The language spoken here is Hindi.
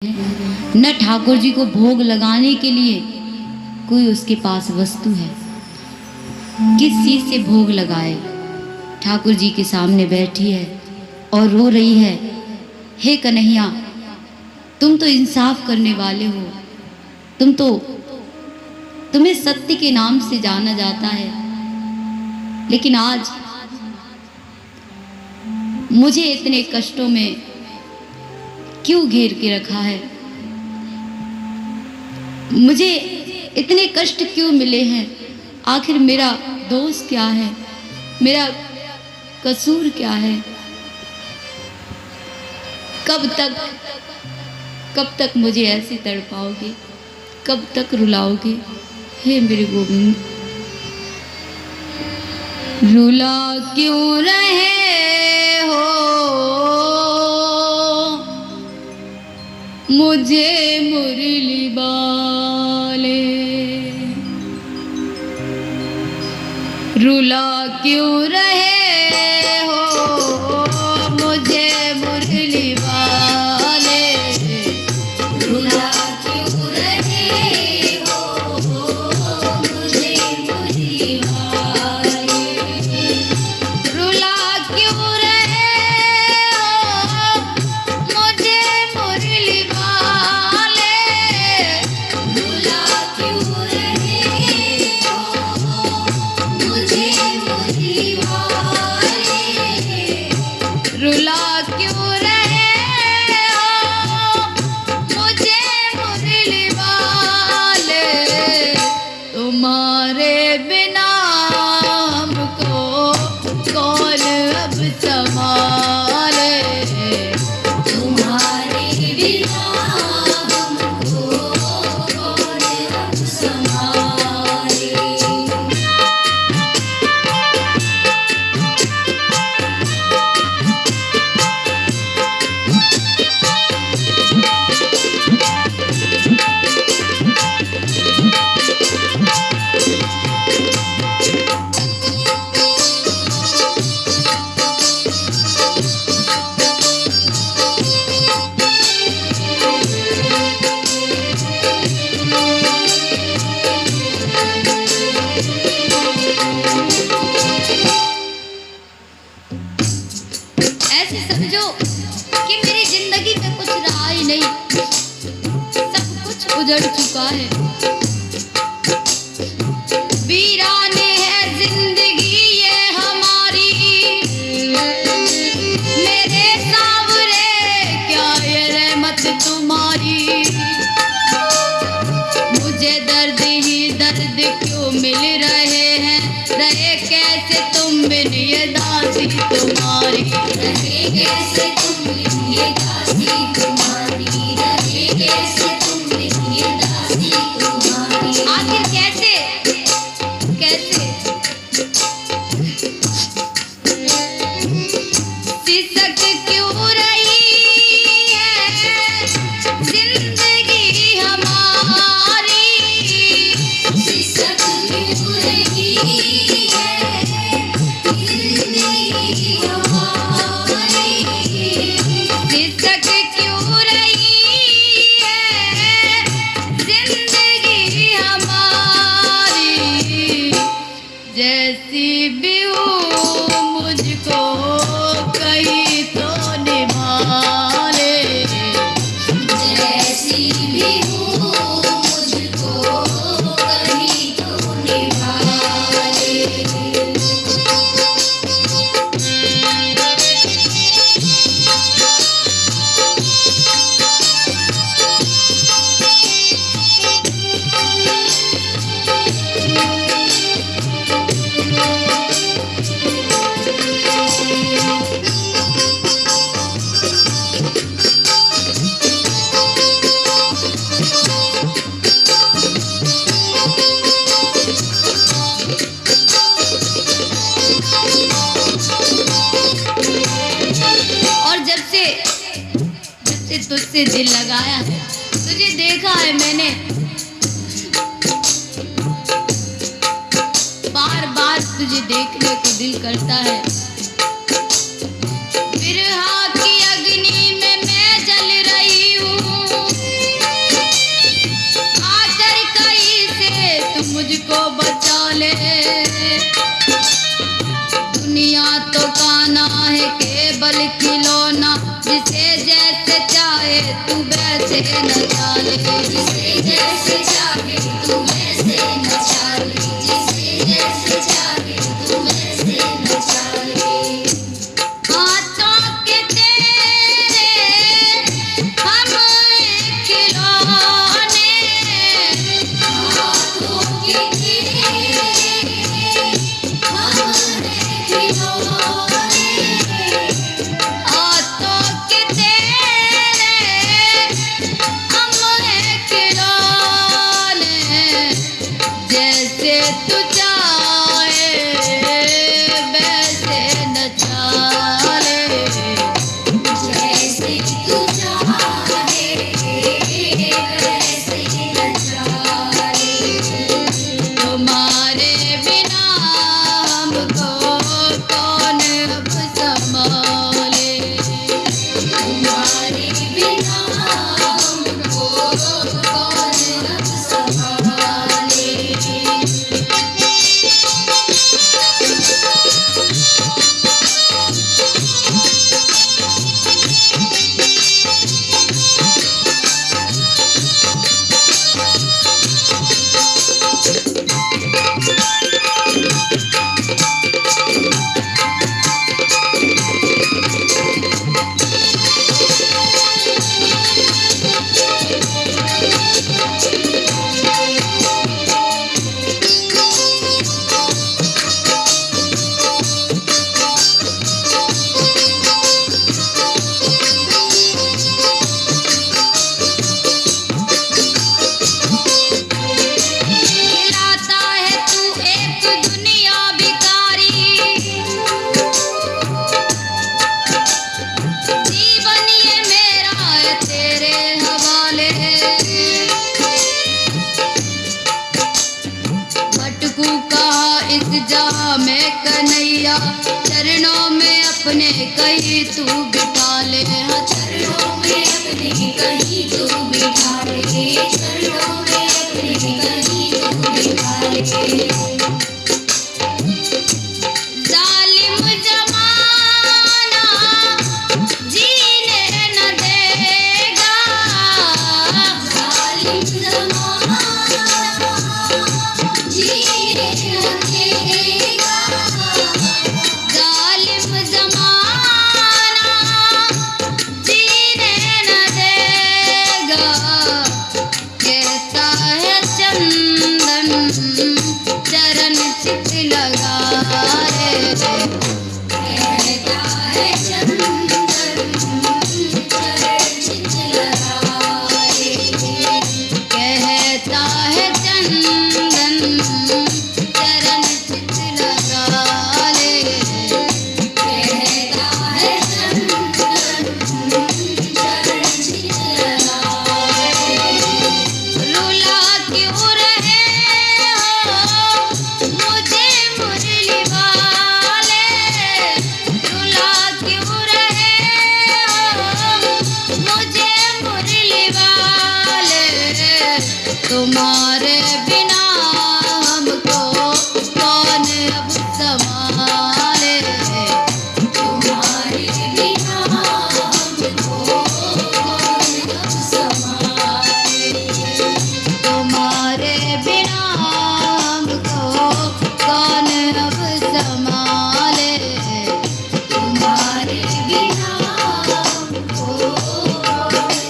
न ठाकुर जी को भोग लगाने के लिए कोई उसके पास वस्तु है। किस चीज से भोग लगाए? ठाकुर जी के सामने बैठी है और रो रही है, हे कन्हैया, तुम तो इंसाफ करने वाले हो, तुम्हें सत्य के नाम से जाना जाता है, लेकिन आज मुझे इतने कष्टों में क्यों घेर के रखा है? मुझे इतने कष्ट क्यों मिले हैं? आखिर मेरा दोष क्या है? मेरा कसूर क्या है? कब तक मुझे ऐसे तड़पाओगे? कब तक रुलाओगे? हे मेरे गोविंद, रुला क्यों रहे हो मुझे मुरली वाले? रुला क्यों रहे हो मुझे मुरली वाले? रुला क्यों रहे हो मुझे मुरली वाले? रुला क्यों रहे हो मुझे मुरली वाले? रुला क्यों रहे हो मुझे मुरली वाले? रुला क्यों रहे हो मुझे मुरली वाले? तुम्हारे बिना हमको कौन अब संभाले? तुम्हारे बिना हमको कौन अब संभाले? ऐसे समझो कि मेरी जिंदगी में कुछ रहा ही नहीं, सब कुछ उजड़ चुका है। वीराने है जिंदगी ये हमारी, मेरे सांवरे क्या ये रहमत तुम्हारी? मुझे दर्द ही दर्द क्यों मिल रहे हैं? रहे कैसे तुम बिन ये दासी तुम्हारी? रहे कैसे तुम बिन ये दासी तुम्हारी? रहे कैसे तुम बिन ये दासी तुम्हारी? आखिर कैसे कैसे सिसक क्यों रही है जिंदगी हमारी? सिसक क्यों रही है जिंदगी हमारी? सिसक क्यों रही है जिंदगी हमारी? जैसी भी हूँ मुझको कहीं तो निभा ले। जैसी भी हूँ मुझको कहीं तो निभा ले। और जब से तुझसे दिल लगाया है, तुझे देखा है मैंने, बार बार तुझे देखने को दिल करता है। विरह की अग्नि में मैं जल रही हूँ। वैसे नचा ले, जिसे जैसे चाहे तू वैसे नचा ले, जिसे जैसे चाहे तू वैसे नचा ले। हाथों के तेरे हम एक खिलौने, हाथों के तेरे हम एक खिलौने, हाथों के तेरे हम एक खिलौने, जैसे तू चाहे वैसे नचा ले, जैसे तू चाहे वैसे नचा ले। तुम्हारे बिना हमको कौन अब संभाले, तुम्हारे बिना हमको कौन अब संभाले। खिलाता है तू एक दुनिया भिखारी, जीवन ये मेरा है तेरे हवाले, भटकू कहाँ इस जहाँ में कन्हैया, चरणों में अपने कहीं तू बिठा ले, हाँ चरणों में अपने कहीं तू बिठा ले, चरणों में अपने कहीं तू बिठा ले। जालिम जमाना जीने न देगा, जालिम जमाना जीने न देगा, जालिम जमाना जीने न देगा। कहता है चंदन चरण चित लगा रे, कहता है चंदन चरण चित लगा रे, कहता है चंदन चरण चित लगा ले, कहता है चंदन चरण चित लगा ले। रुला क्यों रहे हो मुझे मुरली वाले, रुला क्यों रहे हो मुझे मुरली वाले, तुम्हारे